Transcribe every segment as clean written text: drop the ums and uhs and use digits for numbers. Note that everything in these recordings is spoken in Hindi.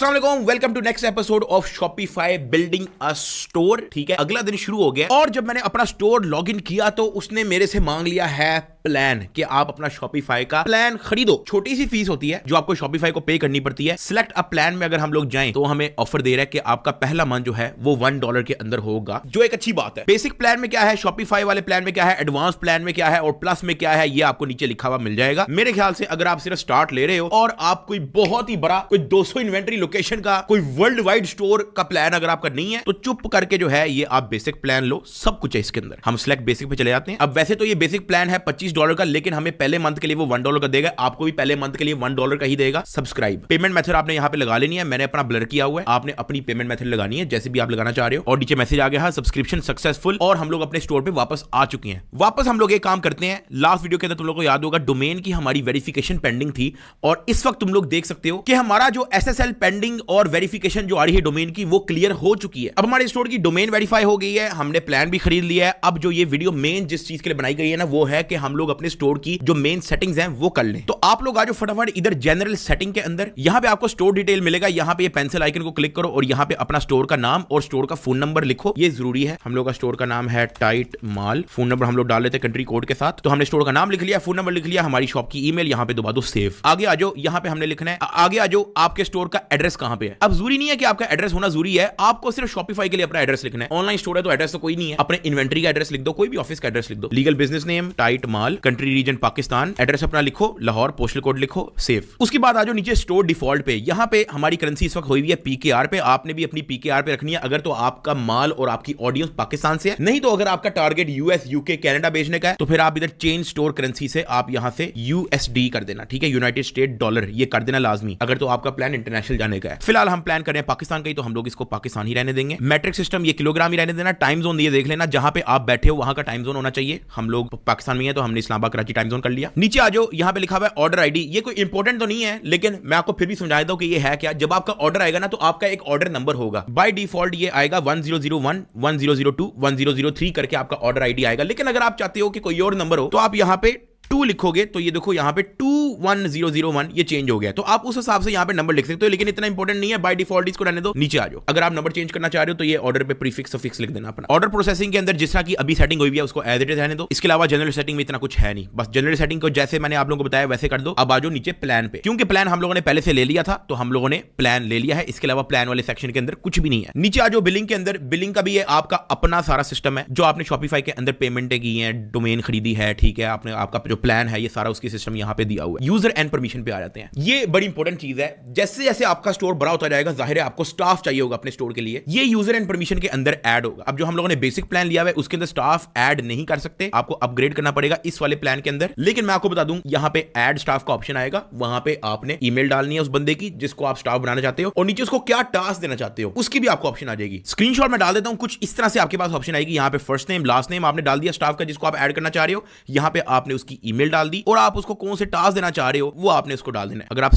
अस्सलाम वालेकुम, welcome to next episode of Shopify building a store. ठीक है, अगला दिन शुरू हो गया और जब मैंने अपना स्टोर लॉगिन किया तो उसने मेरे से मांग लिया है प्लान कि आप अपना शॉपिफाई का प्लान खरीदो। छोटी सी फीस होती है जो आपको शॉपिफाई को पे करनी पड़ती है। सिलेक्ट अ प्लान में अगर हम लोग जाएं तो हमें ऑफर दे रहा है कि आपका पहला मंथ जो है वो $1 के अंदर होगा, जो एक अच्छी बात है। बेसिक प्लान में क्या है, शॉपिफाई वाले प्लान में क्या है, एडवांस प्लान में क्या है और प्लस में क्या है, ये आपको नीचे लिखा हुआ मिल जाएगा। मेरे ख्याल से अगर आप सिर्फ स्टार्ट ले रहे हो और आप कोई बहुत ही बड़ा कोई 200 इन्वेंटरी लोकेशन का कोई वर्ल्ड वाइड स्टोर का प्लान अगर आपका नहीं है तो चुप करके जो है ये आप बेसिक प्लान लो, सब कुछ है इसके अंदर। हम सिलेक्ट बेसिक पे चले जाते हैं। अब वैसे तो ये बेसिक प्लान है $25 का, लेकिन हमें पहले मंथ के लिए वो $1 का देगा, आपको भी पहले मंथ के लिए $1 का ही देगा। सब्सक्राइब पेमेंट मेथड आपने यहां पे लगा लेनी है, मैंने अपना ब्लर किया हुआ है, आपने अपनी पेमेंट मेथड लगानी है जैसे भी आप लगाना चाह रहे हो। और नीचे मैसेज आ गया है सब्सक्रिप्शन सक्सेसफुल और हम लोग अपने स्टोर पे वापस आ चुके हैं। वापस हम लोग एक काम करते हैं, लास्ट वीडियो के अंदर तुम लोग को याद होगा डोमेन की हमारी वेरिफिकेशन पेंडिंग थी और इस वक्त तुम लोग देख सकते हो कि हमारा जो SSL पेंडिंग और वेरिफिकेशन जो आ रही है डोमेन की वो क्लियर हो चुकी है। अब हमारे स्टोर की डोमेन वेरीफाई हो गई है, हमने प्लान भी खरीद लिया है। अब जो ये वीडियो मेन जिस चीज के लिए बनाई गई है ना वो है कि हम लोग अपने स्टोर की जो मेन सेटिंग्स हैं वो कर लें। तो आप लोग आज फटाफट इधर जनरल सेटिंग के अंदर यहां पे आपको स्टोर डिटेल मिलेगा, यहां पे ये पेंसिल आइकन को क्लिक करो और यहां पे अपना स्टोर का नाम और स्टोर का फोन नंबर लिखो, ये जरूरी है। हम लोग का स्टोर का नाम है टाइट माल, फोन नंबर हम लोग डाल लेते हैं कंट्री कोड के साथ। तो हमने स्टोर का नाम लिख लिया, फोन नंबर लिख लिया, हमारी शॉप की ईमेल यहां पे दबा दो सेव। आगे आ जाओ, यहां पे हमने लिखना है आगे आ जाओ आपके स्टोर का एड्रेस कहां पे है। अब जरूरी नहीं है कि आपका एड्रेस होना जरूरी है, आपको सिर्फ शॉपिफाई के लिए अपना एड्रेस लिखना है। ऑनलाइन स्टोर है तो एड्रेस तो कोई नहीं है, अपने इन्वेंटरी का एड्रेस लिख दो, कोई भी ऑफिस का एड्रेस लिख दो। लीगल बिजनेस नेम टाइट माल, कंट्री रीजन पाकिस्तान, एड्रेस अपना लिखो लाहौर, पोस्टल कोड लिखो, सेव। उसके बाद आ जाओ नीचे स्टोर डिफॉल्ट पे, यहां पे हमारी करेंसी इस वक्त हुई हुई है PKR पे, आपने भी अपनी PKR पे रखनी है अगर तो आपका माल और आपकी ऑडियंस पाकिस्तान से है। नहीं तो अगर आपका टारगेट US UK कनाडा भेजने का है तो फिर आप इधर चेंज स्टोर करेंसी से आप यहां से USD कर देना, ठीक है, यूनाइटेड स्टेट डॉलर, ये कर देना लाजमी अगर तो आपका प्लान इंटरनेशनल जाने का है। फिलहाल हम प्लान कर रहे हैं पाकिस्तान का ही, तो हम लोग इसको पाकिस्तान ही रहने देंगे। मैट्रिक सिस्टम ये किलोग्राम ही रहने देना। टाइम जोन ये देख लेना जहां पे आप बैठे हो वहां का टाइम जोन होना चाहिए। हम लोग पाकिस्तान में है तो हमने इस्लामाबाद कराची टाइम जोन कर लिया। नीचे आ जाओ, यहां पे लिखा हुआ है ऑर्डर आईडी, ये कोई इंपॉर्टेंट तो नहीं है लेकिन मैं आपको फिर भी समझा देता हूं कि ये है क्या। जब आपका ऑर्डर आएगा ना तो आपका एक ऑर्डर नंबर होगा, बाय डिफॉल्ट ये आएगा 1001 1002 1003 करके आपका ऑर्डर आईडी आएगा। लेकिन अगर आप चाहते हो कि कोई और नंबर हो तो आप यहां पे 2 लिखोगे तो ये देखो यहां पे 21001 ये चेंज हो गया, तो आप उस हिसाब से यहां पे नंबर लिख सकते हो, लेकिन इतना इंपॉर्टेंट नहीं है, बाय डिफॉल्ट इसको रहने दो। नीचे आ जाओ, अगर आप नंबर चेंज करना चाह रहे हो तो ये ऑर्डर पे प्रीफिक्स सफिक्स लिख देना अपना। ऑर्डर प्रोसेसिंग के अंदर जिस तरह की अभी सेटिंग हुई है उसको एज इट इज रहने दो। इसके अलावा जनरल सेटिंग में इतना कुछ है नहीं, बस जनरल सेटिंग को जैसे मैंने आप लोगों को बताया वैसे कर दो। अब आ जाओ नीचे प्लान पे, क्योंकि प्लान हम लोगों ने पहले से ले लिया था तो हम लोगों ने प्लान ले लिया है, इसके अलावा प्लान वाले सेक्शन के अंदर कुछ भी नहीं है। नीचे आ जाओ बिलिंग के अंदर, बिलिंग का भी ये आपका अपना सारा सिस्टम है जो आपने शॉपिफाई के अंदर पेमेंटें की है, डोमेन खरीदी है, ठीक है, आपने आपका जो प्लान है ये सारा उसकी सिस्टम यहां पे दिया हुआ है। यूजर एंड परमिशन पे आ जाते हैं, ये बड़ी इंपॉर्टेंट चीज है। जैसे जैसे आपका स्टोर बड़ा होता जाएगा जाहिर है आपको स्टाफ चाहिए होगा अपने स्टोर के लिए, ये यूजर एंड परमिशन के अंदर ऐड होगा। अब जो हम लोगों ने बेसिक प्लान लिया हुआ है उसके अंदर स्टाफ ऐड नहीं कर सकते, आपको अपग्रेड करना पड़ेगा इस वाले प्लान के अंदर। लेकिन मैं आपको बता दूं यहां पे ऐड स्टाफ का ऑप्शन आएगा, वहां पे आपने ईमेल डालनी है उस बंदे की जिसको आप स्टाफ बनाना चाहते हो और नीचे उसको क्या टास्क देना चाहते हो उसकी भी आपको ऑप्शन आ जाएगी। स्क्रीनशॉट में डाल देता हूं, कुछ इस तरह से आपके पास ऑप्शन आएगी। यहां पे फर्स्ट नेम लास्ट नेम आपने डाल दिया स्टाफ का जिसको आप ऐड करना चाह रहे हो, यहां पे आपने उसकी ईमेल डाल दी और आप उसको कौन से टास्क देना चाह रहे हो वो आपने इसको डाल देना है। अगर आप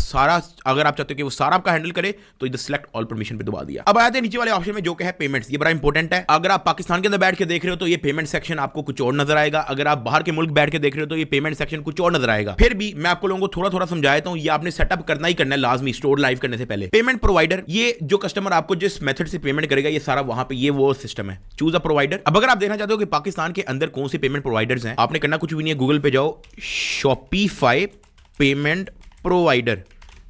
चाहते हो कि वो सारा आपका हैंडल करे तो इधर सिलेक्ट ऑल परमिशन पे दबा दिया। अब आते हैं नीचे वाले ऑप्शन में जो कि है पेमेंट्स, ये बड़ा इंपॉर्टेंट है। अगर आप पाकिस्तान के अंदर बैठ के देख रहे हो तो ये पेमेंट सेक्शन आपको कुछ और नजर आएगा, अगर आप बाहर के मुल्क बैठ के देख रहे हो तो ये पेमेंट सेक्शन कुछ और नजर आएगा। फिर भी मैं आपको लोगों को थोड़ा थोड़ा समझाता हूं, ये आपने सेटअप करना ही करना है लाजमी स्टोर लाइव करने से पहले। पेमेंट प्रोवाइडर, ये जो कस्टमर आपको जिस मेथड से पेमेंट करेगा ये सारा वहां पे ये वो सिस्टम है, चूज अ प्रोवाइडर। अब अगर आप देखना चाहते हो कि पाकिस्तान के अंदर कौन से पेमेंट प्रोवाइडर्स हैं, आपने करना कुछ भी नहीं है, गूगल पे जाओ, शॉपिफाई पेमेंट प्रोवाइडर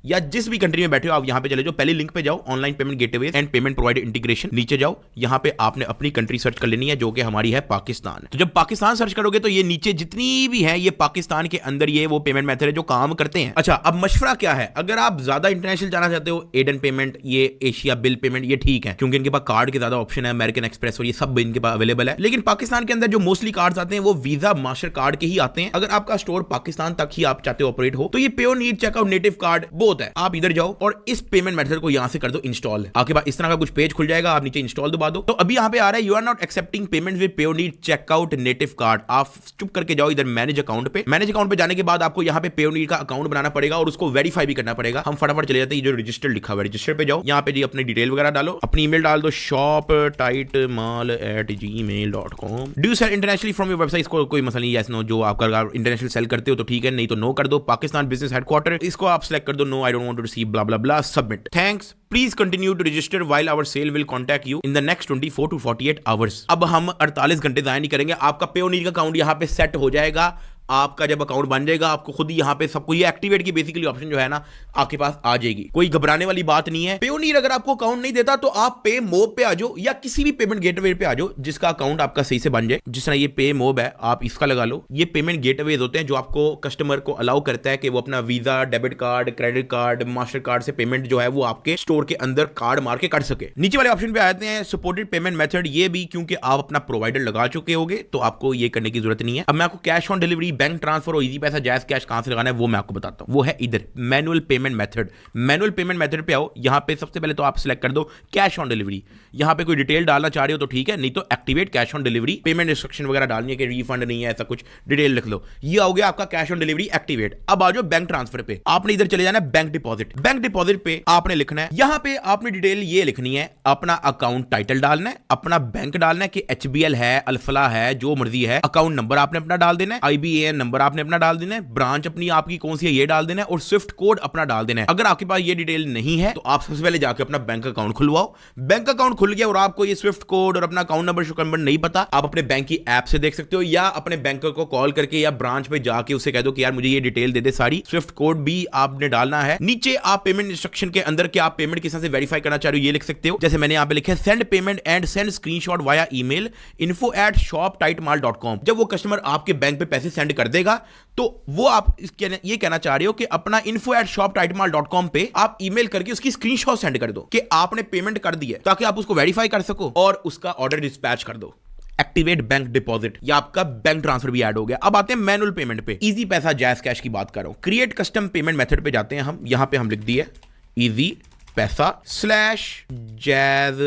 या जिस भी कंट्री में बैठे हो आप यहां पे चले जाओ, पहले लिंक पे जाओ, online payment gateway and payment provider integration, नीचे जाओ, यहां पे आपने अपनी कंट्री सर्च कर लेनी है जो कि हमारी है पाकिस्तान। तो जब पाकिस्तान सर्च करोगे तो ये नीचे जितनी भी है ये पाकिस्तान के अंदर ये वो पेमेंट मेथड है जो काम करते हैं। अच्छा, अब मशवरा क्या है, अगर आप ज्यादा इंटरनेशनल जाना चाहते हो, एडन पेमेंट, ये एशिया बिल पेमेंट, ये ठीक है क्योंकि इनके पास कार्ड के ज्यादा ऑप्शन है, अमेरिकन एक्सप्रेस और ये सब इनके पास अवेलेबल है। लेकिन पाकिस्तान के अंदर जो मोस्टली कार्ड आते हैं वो वीजा मास्टर कार्ड के ही आते हैं। अगर आपका स्टोर पाकिस्तान तक ही आप चाहते हो ऑपरेट हो तो ये पे नीड चेकआउट नेटिव कार्ड बहुत है, आप इधर जाओ और इस पेमेंट मेथड को यहां से कर दो इंस्टॉल। आपके पास इस तरह का कुछ पेज खुल जाएगा, आप नीचे इंस्टॉल दबा दो। तो अभी यहां पे आ रहा है you are not accepting payment with Payoneer checkout native card. आप चुप करके जाओ इधर मैनेज अकाउंट पे। मैनेज अकाउंट पे जाने के बाद आपको यहां पे पेयोनीर का अकाउंट बनाना पड़ेगा और उसको वेरीफाई भी करना पड़ेगा। हम फटाफट चले जाते हैं, ये जो रजिस्टर लिखा हुआ है रजिस्टर पे जाओ, यहां पे जी अपनी डिटेल वगैरह डालो, अपनी ईमेल डाल दो shoptightmal@gmail.com। Do you sell internationally from your website, इसको कोई मसला नहीं है, नो, जो आप इंटरनेशनल सेल करते हो तो ठीक है, नहीं तो नो कर दो। पाकिस्तान बिजनेस हेडक्वार्टर इसको आप सेलेक्ट कर दो, no I don't want to receive blah blah blah. Submit. Thanks. Please continue to register while our sale will contact you in the next 24 to 48 hours. अब हम 48 घंटे ज़ाया नहीं करेंगे, आपका पेयोनीर का अकाउंट यहाँ पे सेट हो जाएगा। आपका जब अकाउंट बन जाएगा आपको खुद ही यहाँ पे सबको ये एक्टिवेट की बेसिकली ऑप्शन जो है ना आपके पास आ जाएगी। कोई घबराने वाली बात नहीं है। पेयोनीर अगर आपको अकाउंट नहीं देता तो आप पे मोब पे आ जाओ या किसी भी पेमेंट गेटवे पे आ जाओ जिसका अकाउंट आपका सही से बन जाए। जिस तरह ये पे मोब है आप इसका लगा लो। ये पेमेंट गेटवेज होते हैं जो आपको कस्टमर को अलाउ करता है कि वो अपना visa, debit card, credit card, master card से पेमेंट जो है वो आपके स्टोर के अंदर कार्ड मार के कर सके। नीचे वाले ऑप्शन पे आते हैं सपोर्टेड पेमेंट मेथड। ये भी क्योंकि आप अपना प्रोवाइडर लगा चुके होगे तो आपको ये करने की जरूरत नहीं है। अब मैं आपको cash on delivery, bank transfer और इजी पैसा, जायज कैश कहां से लगाना है वो मैं आपको बताता हूं। वो है इधर manual payment method. Manual payment method पे आओ। यहां पे सबसे पहले तो आप सिलेक्ट कर दो कैश ऑन डिलीवरी। यहां पे कोई डिटेल डालना चाह रहे हो तो ठीक है, नहीं तो activate cash on delivery. Payment instruction वगैरह डालनी है कि रिफंड नहीं है ऐसा कुछ, डिटेल लिख लो। ये हो गया आपका कैश ऑन डिलीवरी एक्टिवेट। अब आ जाओ बैंक ट्रांसफर पे। आपने इधर चले जाना है बैंक डिपॉजिट। बैंक डिपॉजिट पे आपने लिखना है, यहां पे आपने डिटेल ये लिखनी है, अपना अकाउंट टाइटल डालना है, अपना बैंक डालना है कि HBL है, अल्फला है, जो मर्जी है। अकाउंट नंबर आपने अपना डाल देना है, IBAN नंबर आपने अपना डाल देना है, ब्रांच अपनी आपकी कौन सी है ये डाल देना है और स्विफ्ट कोड अपना डाल देना है। अगर आपके पास ये डिटेल नहीं है तो आप सबसे पहले जाके अपना बैंक अकाउंट खुलवाओ। बैंक अकाउंट खुल गया और आपको ये स्विफ्ट कोड और अपना अकाउंट नंबर नहीं पता, आप अपने बैंक की ऐप से देख सकते हो या अपने बैंकर को कॉल करके या ब्रांच पे जाके उससे कह दो कि यार मुझे ये डिटेल दे दे सारी। स्विफ्ट कोड भी आपने डालना है। नीचे आप पेमेंट इंस्ट्रक्शन के अंदर कि आप पेमेंट किस तरह से वेरीफाई करना चाह रहे हो ये लिख सकते हो। जैसे मैंने यहाँ पे लिखा है send payment and send screenshot via email info@shoptightmall.com। जब वो कस्टमर आपके बैंक पे पैसे सेंड कर देगा तो वो आप ये कहना चाह रहे हो कि अपना info@shoptightmall.com पे आप ईमेल करके उसकी स्क्रीनशॉट सेंड कर दो कि आपने पेमेंट कर दी है, ताकि आप उसको वेरीफाई कर सको और उसका ऑर्डर डिस्पैच कर दो। एक्टिवेट बैंक डिपॉजिट, या आपका बैंक ट्रांसफर भी ऐड हो गया। अब आते हैं मैनुअल पेमेंट पे। इजी पैसा, जायज कैश की बात कर रहा हूं। क्रिएट कस्टम पेमेंट मेथड पे जाते हैं हम। यहां पे हम लिख दिए इजी पैसा /जैज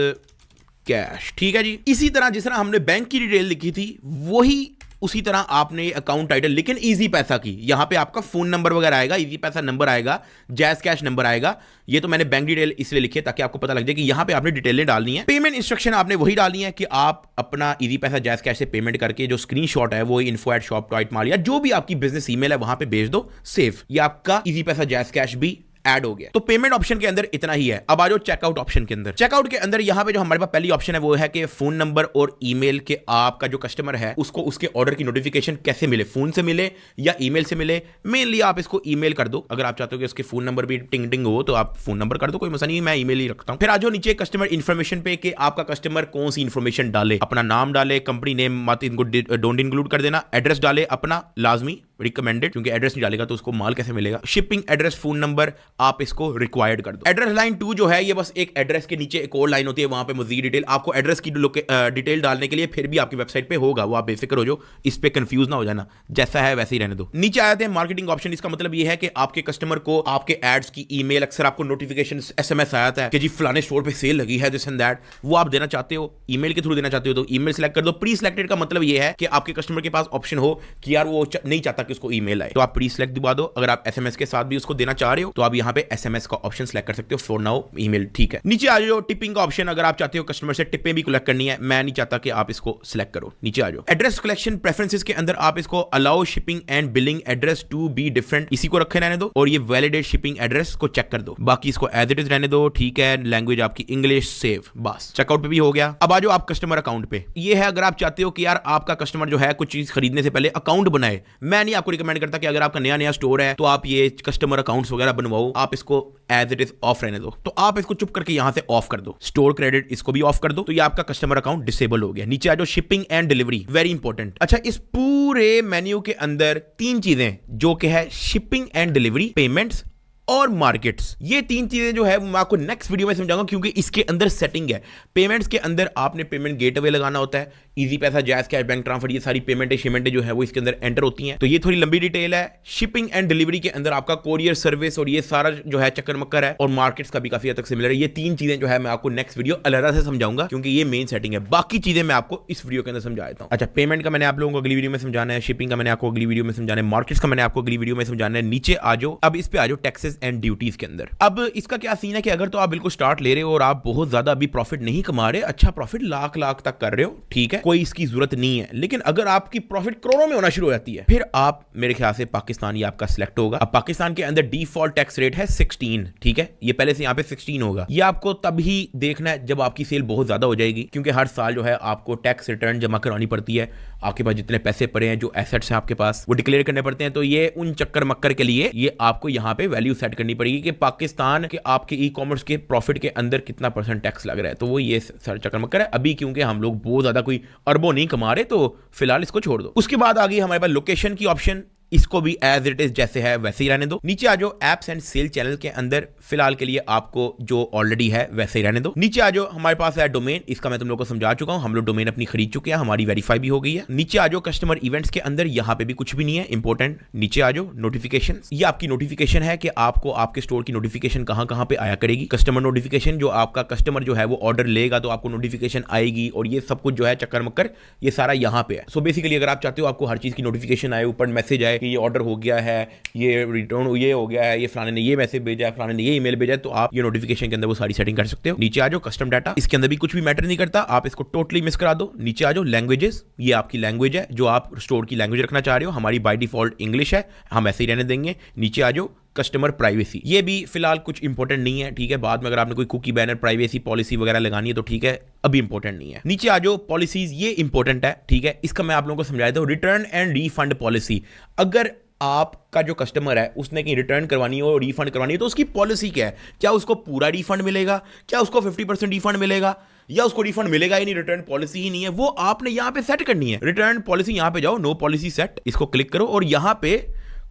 कैश। ठीक है जी। इसी तरह जिस तरह हमने बैंक की डिटेल लिखी थी वही उसी तरह आपने अकाउंट टाइटल, लेकिन इजी पैसा की यहां पे आपका फोन नंबर वगैरह आएगा, इजी पैसा नंबर आएगा, जैज कैश नंबर आएगा। ये तो मैंने बैंक डिटेल इसलिए लिखी है ताकि आपको पता लग जाए कि यहां पे आपने डिटेलें डालनी है। पेमेंट इंस्ट्रक्शन आपने वही डालनी है कि आप अपना इजी पैसा जैज कैश से पेमेंट करके जो स्क्रीनशॉट है वो info@shoptightmall या जो भी आपकी बिजनेस ईमेल है वहां पे भेज दो। सेव, ये आपका इजी पैसा जैज कैश भी ऐड हो गया। तो पेमेंट ऑप्शन के अंदर इतना ही है। अब आ जाओ चेकआउट ऑप्शन के अंदर। चेकआउट के अंदर यहां पे जो हमारे पास पहली ऑप्शन है वो है कि फोन नंबर और ईमेल के आपका जो कस्टमर है उसको उसके ऑर्डर की नोटिफिकेशन कैसे मिले, फोन से मिले या ईमेल से मिले। मेनली आप इसको ईमेल कर दो। अगर आप चाहते हो कि उसके फोन नंबर भी टिंग टिंग हो तो आप फोन नंबर कर दो, कोई मसला नहीं, मैं ईमेल ही रखता हूं। फिर आ जाओ नीचे कस्टमर इन्फॉर्मेशन पे कि आपका कस्टमर कौन सी इन्फॉर्मेशन डाले, अपना नाम डाले, कंपनी नेम मत इनको डोंट इंक्लूड कर देना, एड्रेस डाले अपना लाजमी रिकमेंडेड, क्योंकि एड्रेस नहीं डालेगा तो उसको माल कैसे मिलेगा। शिपिंग एड्रेस, फोन नंबर आप इसको रिक्वायर्ड कर दो। एड्रेस लाइन 2 जो है ये बस एक एड्रेस के नीचे एक और लाइन होती है, वहां पे मजीद डिटेल आपको एड्रेस की डिटेल डालने के लिए फिर भी आपकी वेबसाइट पे होगा, वो आप बेफिक्र हो जाओ, इस पे कंफ्यूज ना हो जाना, जैसा है वैसे ही रहने दो। नीचे आते हैं मार्केटिंग ऑप्शन। इसका मतलब ये है कि आपके कस्टमर को आपके एड्स की ईमेल, अक्सर आपको नोटिफिकेशन SMS आया है कि जी फलाने स्टोर पे सेल लगी है, दिस एंड दैट, वो आप देना चाहते हो, ईमेल के थ्रू देना चाहते हो तो ईमेल सेलेक्ट कर दो। प्री सिलेक्टेड का मतलब ये है कि आपके कस्टमर के पास ऑप्शन हो कि यार वो नहीं चाहता कि उसको ईमेल आए, तो आप प्री सिलेक्ट दबा दो। अगर आप SMS के साथ भी उसको देना चाह रहे हो तो आप यहां पे SMS का ऑप्शन सेलेक्ट कर सकते हो, फॉर नाउ ईमेल, ठीक है। नीचे आ जाओ टिपिंग का ऑप्शन। अगर आप चाहते हो कस्टमर से टिपें भी कलेक्ट करनी है, मैं नहीं चाहता कि आप इसको सिलेक्ट करो, नीचे आ जाओ। एड्रेस कलेक्शन प्रेफरेंसेस के अंदर आप इसको allow shipping and billing address to be different, इसी को रखे रहने दो और ये वैलिडेट शिपिंग एड्रेस को चेक कर दो, बाकी इसको एज इट इज रहने दो, ठीक है। लैंग्वेज आपकी इंग्लिश, सेव, बस चेकआउट पे भी हो गया। अब आ जाओ आप कस्टमर अकाउंट पे। ये है अगर आप चाहते हो कि यार आपका कस्टमर जो है कुछ चीज खरीदने से पहले अकाउंट बनाए। मैं नहीं आपको रिकमेंड करता कि अगर आपका नया नया स्टोर है तो आप ये कस्टमर अकाउंट्स वगैरह बनवाओ, आप इसको एज इट इज ऑफ रहने दो। तो आप इसको चुप करके यहां से ऑफ कर दो। स्टोर क्रेडिट इसको भी ऑफ कर दो, तो ये आपका कस्टमर अकाउंट डिसेबल हो गया। नीचे आ जाओ shipping and delivery, very important. अच्छा, इस पूरे मेन्यू के अंदर 3 चीजें जो कि है शिपिंग एंड डिलीवरी, पेमेंट्स और मार्केट्स, ये 3 चीजें जो है मैं आपको नेक्स्ट वीडियो में समझाऊंगा क्योंकि इसके अंदर सेटिंग है। पेमेंट्स के अंदर आपने पेमेंट गेटवे लगाना होता है, इजी पैसा, जायज कैश, बैंक ट्रांसफर, ये सारी पेमेंटें शिमेंटें जो है वो इसके अंदर एंटर होती हैं, तो ये थोड़ी लंबी डिटेल है। शिपिंग एंड डिलीवरी के अंदर आपका कोरियर सर्विस और ये सारा जो है चक्कर मक्कर है, और मार्केट्स का भी काफी हद तक सिमिलर है। ये 3 चीजें जो है मैं आपको नेक्स्ट वीडियो अलग से समझाऊंगा क्योंकि ये मेन सेटिंग है, बाकी चीजें मैं आपको इस वीडियो के अंदर समझा देता हूं। अच्छा, पेमेंट का मैंने आप लोगों को अगली वीडियो में समझाना है, शिपिंग का मैंने आपको अगली वीडियो में समझाना है, मार्केट्स का मैंने आपको अगली वीडियो में समझाना है। नीचे आ जाओ, अब इस पे आ जाओ टैक्सेस एंड ड्यूटीज के अंदर। अब इसका क्या सीन है कि अगर तो आप बिल्कुल स्टार्ट ले रहे हो और आप बहुत ज्यादा अभी प्रॉफिट नहीं कमा रहे, अच्छा प्रॉफिट लाख तक कर रहे हो, ठीक है, कोई इसकी जरूरत नहीं है। लेकिन अगर आपकी प्रॉफिट करोड़ों में होना शुरू हो जाती है, फिर आप मेरे ख्याल से पाकिस्तान ही आपका सिलेक्ट होगा। अब पाकिस्तान के अंदर डिफॉल्ट टैक्स रेट है 16, ठीक है, ये पहले से यहाँ पे 16 होगा। ये आपको तभी देखना है जब आपकी सेल बहुत ज्यादा हो जाएगी, क्योंकि हर साल जो है आपको टैक्स रिटर्न जमा करवानी पड़ती है। आपके पास जितने पैसे पड़े हैं, जो एसेट्स हैं आपके पास, वो डिक्लेयर करने पड़ते हैं। तो ये उन चक्कर मक्कर के लिए ये आपको यहाँ पे वैल्यू सेट करनी पड़ेगी कि पाकिस्तान के आपके ई कॉमर्स के प्रॉफिट के अंदर कितना % टैक्स लग रहा है। तो वो ये सर चक्कर मक्कर है अभी, क्योंकि हम लोग बहुत ज्यादा कोई अरबों नहीं कमा रहे, तो फिलहाल इसको छोड़ दो। उसके बाद आ गई हमारे पास लोकेशन की ऑप्शन। इसको भी एज इट इज जैसे है वैसे ही रहने दो। नीचे आ जाओ एप्स एंड सेल चैनल के अंदर, फिलहाल के लिए आपको जो ऑलरेडी है वैसे ही रहने दो। नीचे आ जाओ, हमारे पास है डोमेन, इसका मैं तुम लोगों को समझा चुका हूं, हम लोग डोमेन अपनी खरीद चुके हैं, हमारी वेरीफाई भी हो गई है। नीचे आ जाओ कस्टमर इवेंट्स के अंदर, यहां पे भी कुछ भी नहीं है इंपॉर्टेंट। नीचे आ जाओ नोटिफिकेशन, ये आपकी नोटिफिकेशन है कि आपको आपके स्टोर की नोटिफिकेशन कहां पे आया करेगी। कस्टमर नोटिफिकेशन, जो आपका कस्टमर जो है वो ऑर्डर लेगा तो आपको नोटिफिकेशन आएगी, और ये सब कुछ जो है चक्कर मक्कर ये सारा यहाँ पे है। सो बेसिकली अगर आप चाहते हो आपको हर चीज की नोटिफिकेशन आए, ऊपर मैसेज आए कि ये ऑर्डर हो गया है, ये रिटर्न ये हो गया है, ये फलाने ने ये मैसेज भेजा है, फलाने ने ये ईमेल भेजा है, तो आप ये नोटिफिकेशन के अंदर वो सारी सेटिंग कर सकते हो। नीचे आ जाओ कस्टम डाटा, इसके अंदर भी कुछ भी मैटर नहीं करता, आप इसको टोटली मिस करा दो। नीचे आ जाओ लैंग्वेजेस, ये आपकी लैंग्वेज है जो आप स्टोर की लैंग्वेज रखना चाह रहे हो। हमारी बाय डिफॉल्ट इंग्लिश है, हम ऐसे ही रहने देंगे। नीचे आ जाओ कस्टमर प्राइवेसी, ये भी फिलहाल कुछ इंपॉर्टेंट नहीं है, ठीक है, बाद में अगर आपने कोई कुकी बैनर प्राइवेसी पॉलिसी वगैरह लगानी है तो ठीक है, अभी इंपॉर्टेंट नहीं है। नीचे आ जाओ पॉलिसीज, ये इंपॉर्टेंट है, ठीक है, इसका मैं आप लोगों को समझाया था। रिटर्न एंड रिफंड पॉलिसी, अगर आपका जो कस्टमर है उसने कहीं रिटर्न करवानी है और रिफंड करवानी है तो उसकी पॉलिसी क्या है? क्या उसको पूरा रिफंड मिलेगा, क्या उसको 50% रिफंड मिलेगा, या उसको रिफंड मिलेगा ही नहीं? रिटर्न पॉलिसी ही नहीं है, वो आपने यहां पे सेट करनी है। रिटर्न पॉलिसी, यहां पे जाओ, नो पॉलिसी सेट, इसको क्लिक करो और यहां पे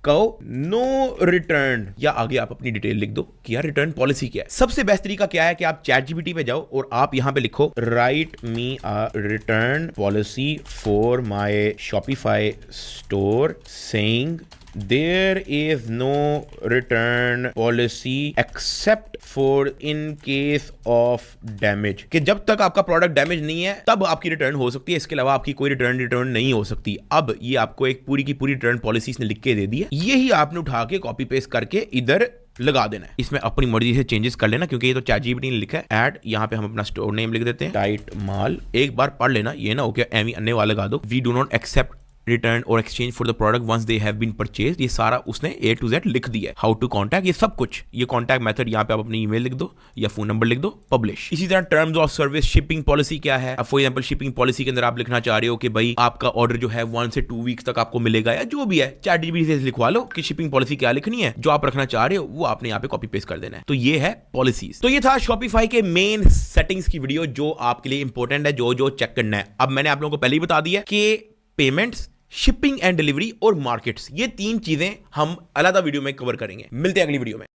कहो नो रिटर्न, या आगे आप अपनी डिटेल लिख दो कि यार रिटर्न पॉलिसी क्या है। सबसे बेस्ट तरीका क्या है कि आप ChatGPT पे जाओ और आप यहां पे लिखो right me a return policy for my Shopify store saying there is no return policy except for in case of damage, कि जब तक आपका प्रोडक्ट डैमेज नहीं है तब आपकी रिटर्न हो सकती है, इसके अलावा आपकी कोई रिटर्न नहीं हो सकती। अब ये आपको एक पूरी की पूरी रिटर्न पॉलिसी इसने लिख के दे दी है, यही आपने उठा के कॉपी पेस्ट करके इधर लगा देना है। इसमें अपनी मर्जी से चेंजेस कर लेना, क्योंकि ये तो ChatGPT ने लिखा है। ऐड, यहाँ पे हम अपना स्टोर नेम लिख देते हैं, टाइट माल, एक बार पढ़ लेना, ये ना हो गया एवी अन्य वाला लगा दो। We do not accept return और exchange for the product once they have been purchased, ये सारा उसने A to Z लिख दिया है। हाउ टू कॉन्टैक्ट, ये सब कुछ, ये कॉन्टैक्ट मेथड, यहाँ पे आप अपनी ईमेल लिख दो या फोन नंबर लिख दो, पब्लिश। इसी तरह terms of service, shipping policy क्या है। अब फॉर एग्जांपल शिपिंग पॉलिसी के अंदर आप लिखना चाह रहे हो कि भाई आपका ऑर्डर जो है 1 से 2 वीक्स तक आपको मिलेगा, या जो भी है ChatGPT से लिखवा लो कि शिपिंग पॉलिसी क्या लिखनी है, जो आप रखना चाह रहे हो वो आपने यहाँ पे कॉपी पेस्ट कर देना है। तो ये है पॉलिसीज। तो ये था शॉपिफाई के मेन सेटिंग्स की वीडियो जो आपके लिए इंपॉर्टेंट है, जो चेक करना है। अब मैंने आप लोगों को पहले ही बता दिया कि पेमेंट्स, शिपिंग एंड डिलीवरी और मार्केट्स, ये 3 चीजें हम अलग वीडियो में कवर करेंगे। मिलते हैं अगली वीडियो में।